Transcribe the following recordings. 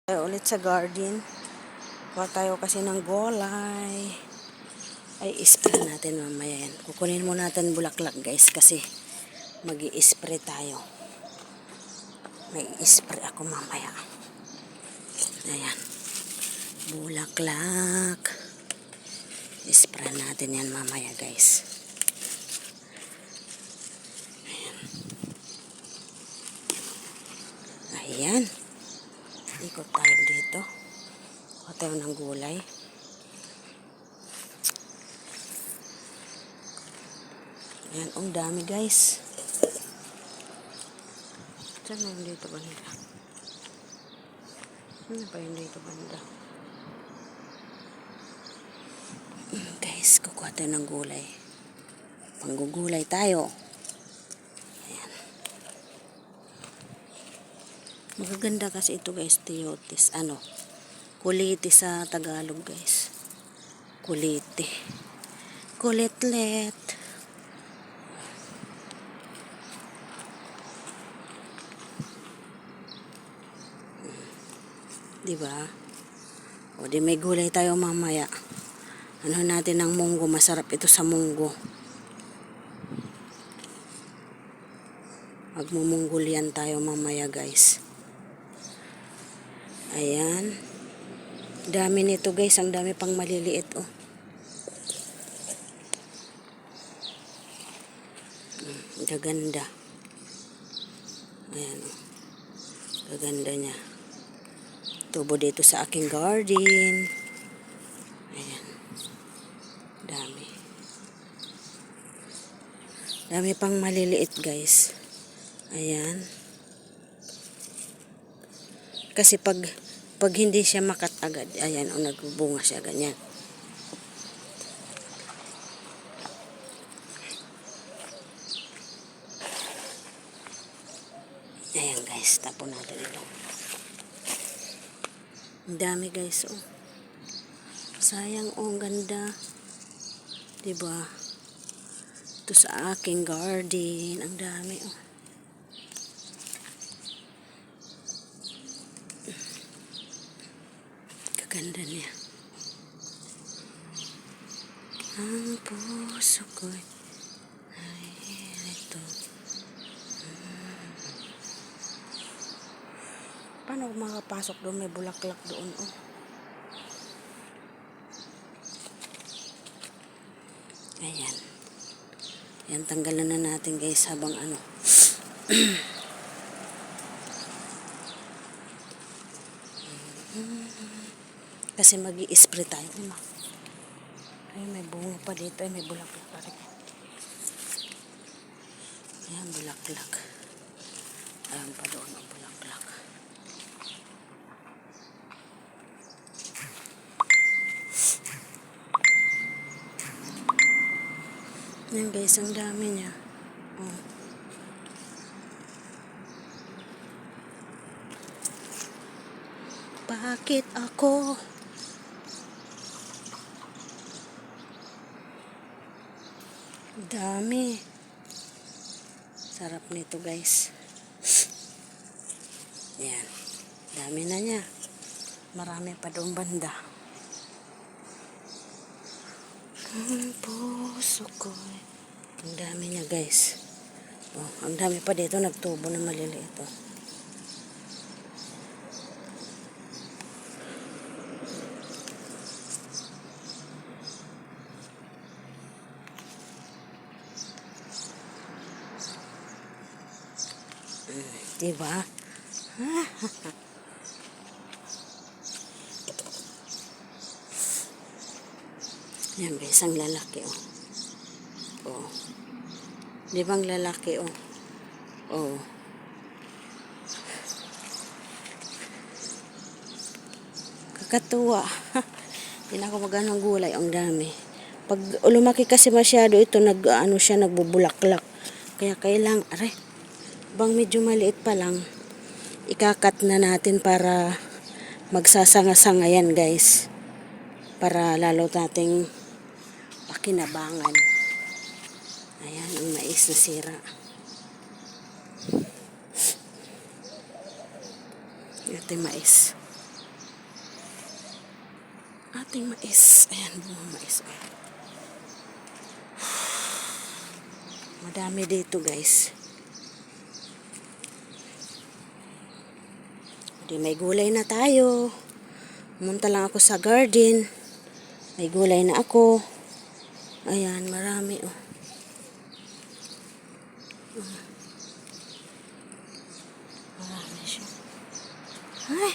Ulit sa garden. Kuha tayo kasi ng gulay. Ay, spray natin mamaya yan. Kukunin mo natin bulaklak guys kasi mag-i-spray tayo. May spray ako mamaya. Ayan. Bulaklak. Spray natin yan mamaya guys. Ayan. Ikot tayo dito. Kuha tayo ng gulay. Ayan, ang dami guys. Saan na yung dito banda? Ano pa yung dito banda? Guys, kukuha tayo ng gulay. Panggugulay tayo. Ayan. Magaganda kasi ito guys, teotis. Kuliti sa Tagalog guys. Kuliti. Kulitlet. Diba? O di may gulay tayo mamaya. Ano natin ng munggo. Masarap ito sa munggo. Magmumunggulian tayo mamaya guys. Ayan. Dami nito guys. Ang dami pang maliliit oh. Gaganda. Ayan oh. Gaganda niya. Tubo dito sa aking garden. Ayan. Dami. Dami pang maliliit guys. Ayan. Kasi pag hindi siya makat agad, ayan, o nagbubunga siya ganyan. Ayan guys, tapon natin ito. Ang dami guys, oh. Sayang, oh, ang ganda. Diba? Ito sa aking garden, ang dami, oh. Ganda niya. Ang puso ko'y ay ito. Paano makapasok doon? May bulaklak doon, oh. Ayan. Ayan, tanggalan na natin guys habang ano. Kasi mag-i-spray tayo. Ay, may bunga pa dito. Ay, may bulaklak pa rin. Ayan, bulaklak. Ayan pa doon ang bulaklak. Ayan guys, ang dami niya. Oh. Bakit ako? Dami. Sarap nito guys. Yan. Dami na niya. Marami pa doon banda. Ang puso ko. Ang dami niya guys. Oh, ang dami pa dito. Nagtubo na maliliit. Oh. Diba? Yan guys, ang lalaki oh. Oh. Diba ang lalaki oh. Oh. Kakatuwa. Hindi na ako magano ng gulay, ang dami. Pag lumaki kasi masyado ito, siya nagbubulaklak. Kaya kailang, bang medyo maliit pa lang, ikakat na natin para magsasanga-sanga yan guys. Para lalo nating pakinabangan. Ayan, ang mais na sira. Ito yung mais. ating mais. Ayan, bunga mais. Madami dito guys. Di may gulay na tayo. Pumunta lang ako sa garden. May gulay na ako. Ayan, marami oh. Marami siya. Ay!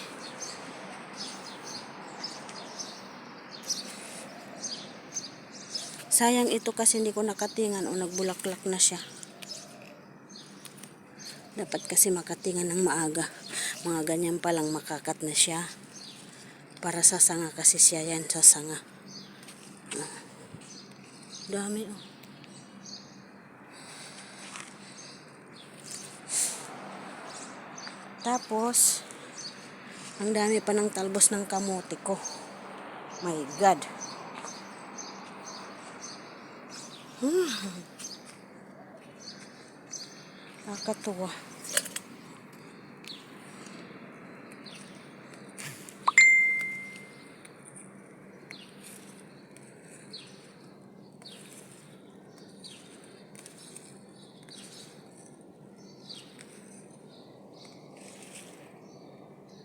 Sayang ito kasi hindi ko nakatingan o nagbulaklak na siya. Dapat kasi makatingan ng maaga. Mga ganyan pa lang makakat na siya. Para sa sanga kasi siya yan sa sanga. Dami oh. Tapos, ang dami pa ng talbos ng kamote ko. My God. Nakakatuwa.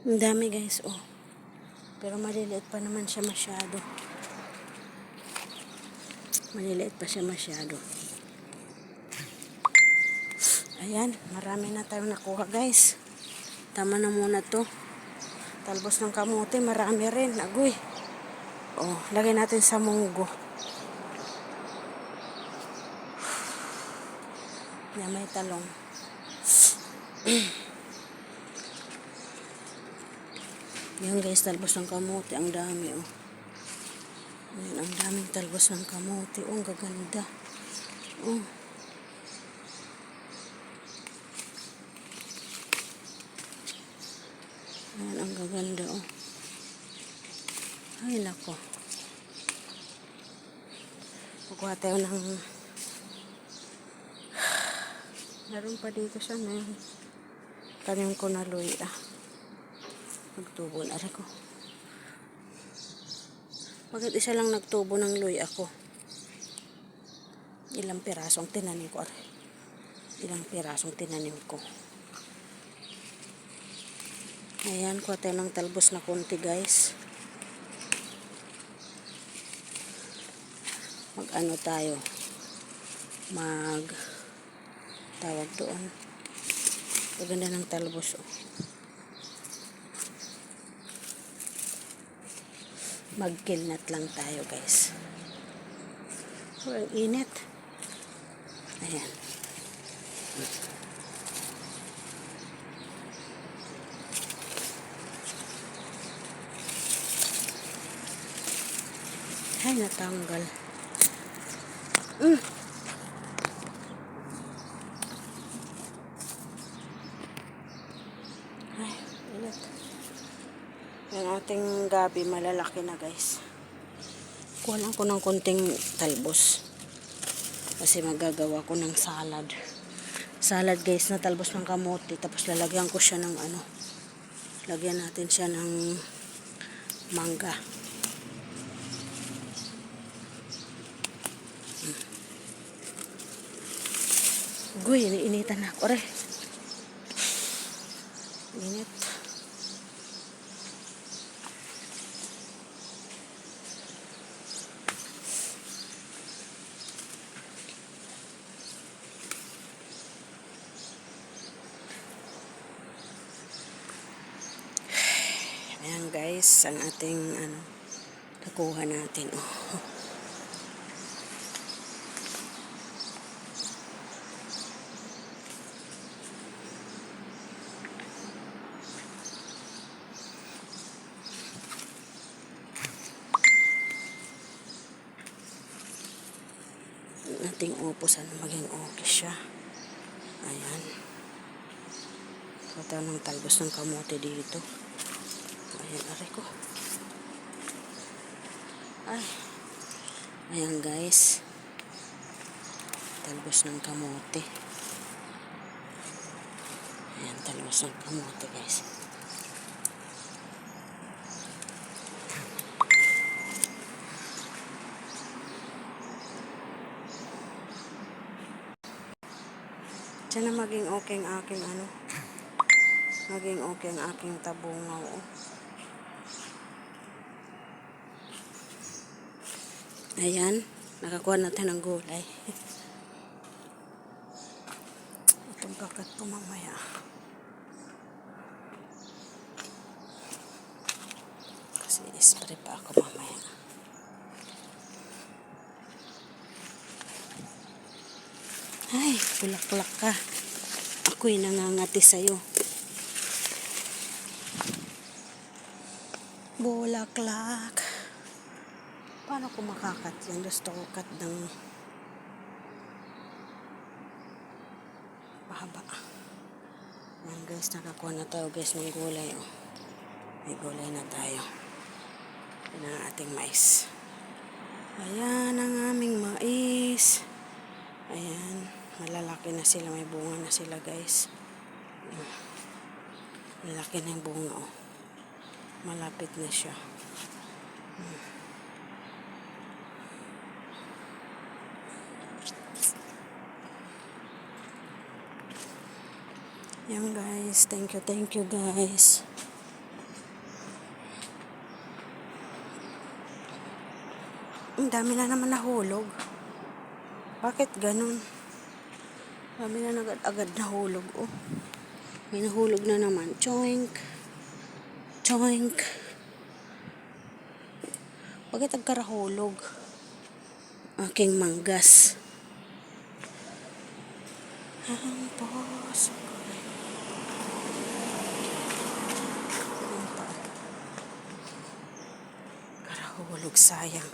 Ang dami guys, oh. Pero maliliit pa naman siya masyado. Maliliit pa siya masyado. Ayan, marami na tayong nakuha guys. Tama na muna to. Talbos ng kamote, marami rin. Agoy. Oh, lagay natin sa munggo. Yan, may talong. Yan guys, talbos ng kamote. Ang dami oh. Yan, ang daming talbos ng kamote. Oh, ang gaganda. Oh. Yan, ang gaganda oh. Ay, nako. Kukuha tayo ng... Meron pa dito siya na yun. Tanim ko na luy ah. Nagtubo na rin ko. Bakit isa lang nagtubo ng luy ako? Ilang pirasong tinanim ko rin. Ilang pirasong tinanim ko. Ayan, kuha tayo ng talbos na konti guys. Mag-ano tayo? Tawag doon. Maganda ng talbos oh. Mag-kilnat lang tayo guys. Oh, ang init. Ayan. Ay, natanggal. Ay, init. Yung ating gabi malalaki na guys. Kuha lang ko ng konting talbos. Kasi magagawa ko ng salad. Salad guys na talbos ng kamote. Tapos lalagyan ko siya ng ano. Lagyan natin siya ng mangga. Guy, iniinitan na ako. Init. Ayan guys, ang ating ano, nakuha natin. Oh. Ating upo, sana maging okay siya. Ayan. Kataw ng talbos ng kamote dito. Ayan, aray ko. Ay. Ayan guys. Talbos ng kamote. Ayan, talbos ng kamote guys. Sana maging okay ang aking ano. Maging okay ang aking tabungaw. Oh. Ayan. Nakakuha natin ng gulay. Itong kakat ko mamaya. Kasi spray pa ako mamaya. Ay, bulak-bulak ka. Ako'y nangangati sa'yo. Bulaklak. Paano ko makakat yan? Gusto ko kat ng mahaba. Yan guys, nakakuha na tayo guys ng gulay. Oh. May gulay na tayo. Yan ang ating mais. Ayan ang aming mais. Ayan, malalaki na sila. May bunga na sila guys. Malaki na yung bunga. Oh. Malapit na siya. Yan guys, thank you guys. Ang dami na naman nahulog. Bakit ganun? Dami na agad nahulog. Oh. May nahulog na naman. Choink. Choink. Bakit nagkarahulog? Aking manggas. Ang puso. Karahulog, sayang.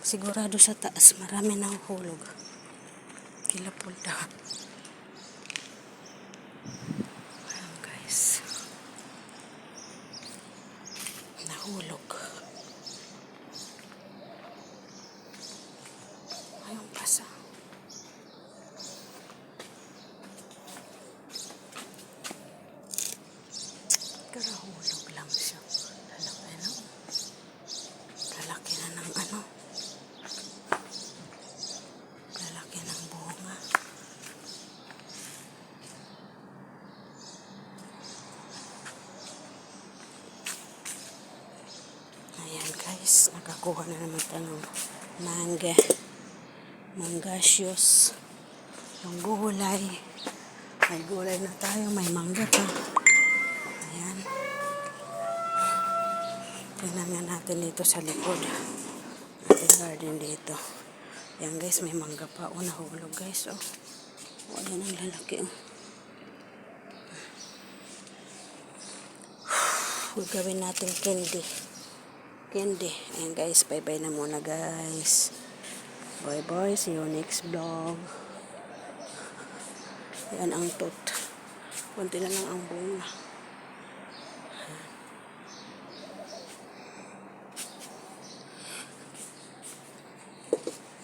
Sigurado sa taas marami na hulog. Tilapol daw. Ayan guys. Nahulog. Ayun pasa. Karahulog lang siya. Lalaki na. Lalaki na ng ano. Lalaki ng bunga. Ayan guys, nakakuha na naman tayo ng mangga. Manggasyos. Yung gulay. May gulay na tayo, may mangga pa. Ayan. Tingnan nga natin dito sa likod. Ating garden dito. Ayan guys, may mangga pa. Oh, nahulog guys. Oh. Oh, ayan ang lalaki. Oh. Gagawin natin candy. Candy. Ayan guys, bye-bye na muna guys. Bye-bye. See you next vlog. Ayan ang tot. Kunti na lang ang bunga.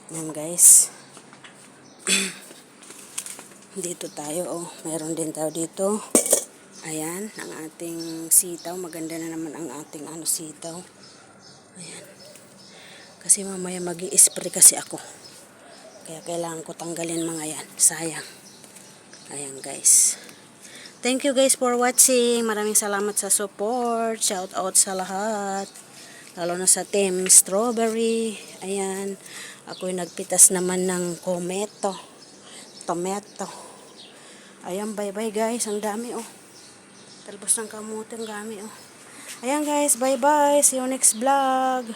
Ayan guys. Dito tayo. Oh. Meron din tayo dito. Ayan. Ang ating sitaw. Maganda na naman ang ating sitaw. Ayan. Kasi mamaya mag-i-spray kasi ako. Kaya kailangan ko tanggalin mga yan. Sayang. Ayan guys. Thank you guys for watching. Maraming salamat sa support. Shout out sa lahat. Lalo na sa team strawberry. Ayan. Ako'y nagpitas naman ng tomato. Ayan, bye-bye guys. Ang dami oh. Talbos ng kamote. Ang dami oh. Ayan guys, bye-bye. See you next vlog.